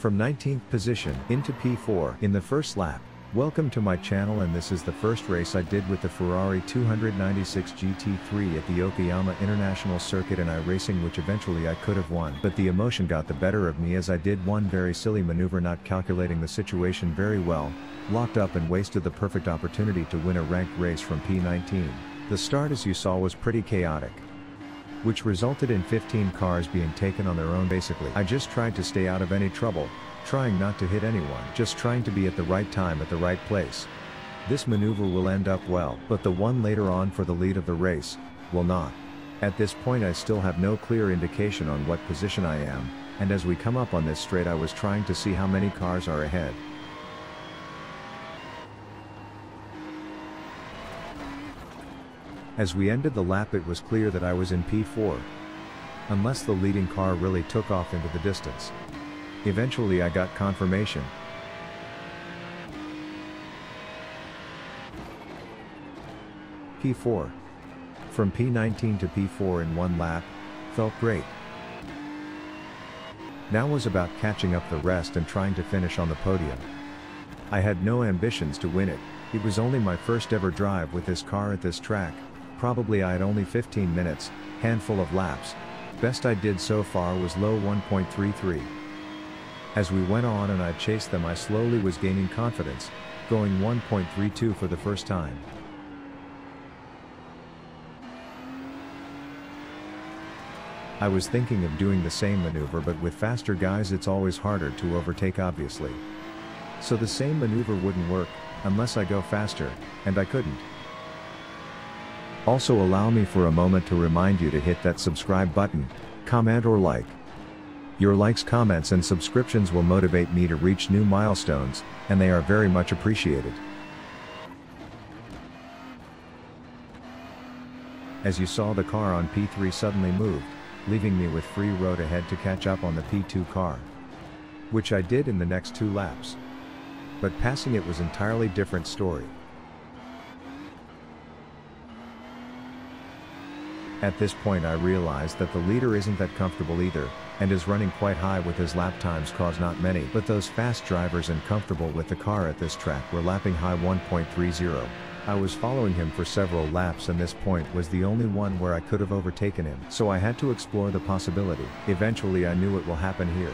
from 19th position into P4 in the first lap. Welcome to my channel, and this is the first race I did with the Ferrari 296 GT3 at the Okayama International Circuit in iRacing, which eventually I could have won, but the emotion got the better of me as I did one very silly maneuver, not calculating the situation very well, locked up and wasted the perfect opportunity to win a ranked race from P19. The start, as you saw, was pretty chaotic, which resulted in 15 cars being taken on their own. Basically, I just tried to stay out of any trouble, trying not to hit anyone, just trying to be at the right time at the right place. This maneuver will end up well, but the one later on for the lead of the race will not. At this point I still have no clear indication on what position I am, and as we come up on this straight I was trying to see how many cars are ahead. As we ended the lap it was clear that I was in P4, unless the leading car really took off into the distance. Eventually I got confirmation. P4. From P19 to P4 in one lap, felt great. Now was about catching up the rest and trying to finish on the podium. I had no ambitions to win it, it was only my first ever drive with this car at this track, probably I had only 15 minutes, handful of laps. Best I did so far was low 1.33. As we went on and I chased them I slowly was gaining confidence, going 1.32 for the first time. I was thinking of doing the same maneuver, but with faster guys it's always harder to overtake obviously. So the same maneuver wouldn't work, unless I go faster, and I couldn't. Also allow me for a moment to remind you to hit that subscribe button, comment or like. Your likes, comments and subscriptions will motivate me to reach new milestones, and they are very much appreciated. As you saw, the car on P3 suddenly moved, leaving me with free road ahead to catch up on the P2 car, which I did in the next 2 laps. But passing it was entirely different story. At this point I realized that the leader isn't that comfortable either, and is running quite high with his lap times, cause not many but those fast drivers and comfortable with the car at this track were lapping high 1.30. I was following him for several laps and this point was the only one where I could have overtaken him, so I had to explore the possibility. Eventually I knew it will happen here.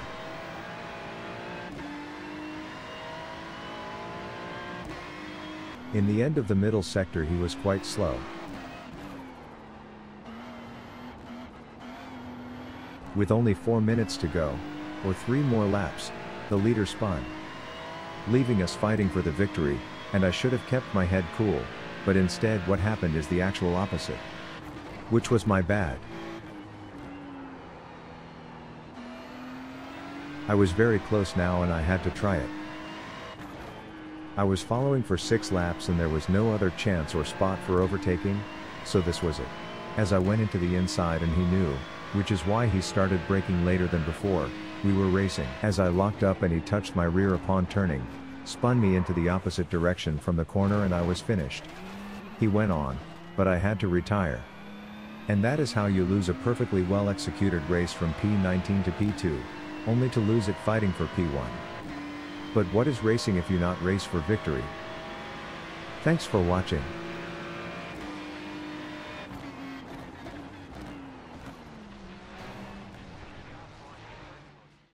In the end of the middle sector he was quite slow. With only 4 minutes to go, or 3 more laps, the leader spun, leaving us fighting for the victory, and I should have kept my head cool, but instead what happened is the actual opposite. Which was my bad. I was very close now and I had to try it. I was following for 6 laps and there was no other chance or spot for overtaking, so this was it. As I went into the inside and he knew, which is why he started braking later than before, we were racing. As I locked up and he touched my rear upon turning, spun me into the opposite direction from the corner and I was finished. He went on, but I had to retire. And that is how you lose a perfectly well executed race from P19 to P2, only to lose it fighting for P1. But what is racing if you not race for victory? Thanks for watching.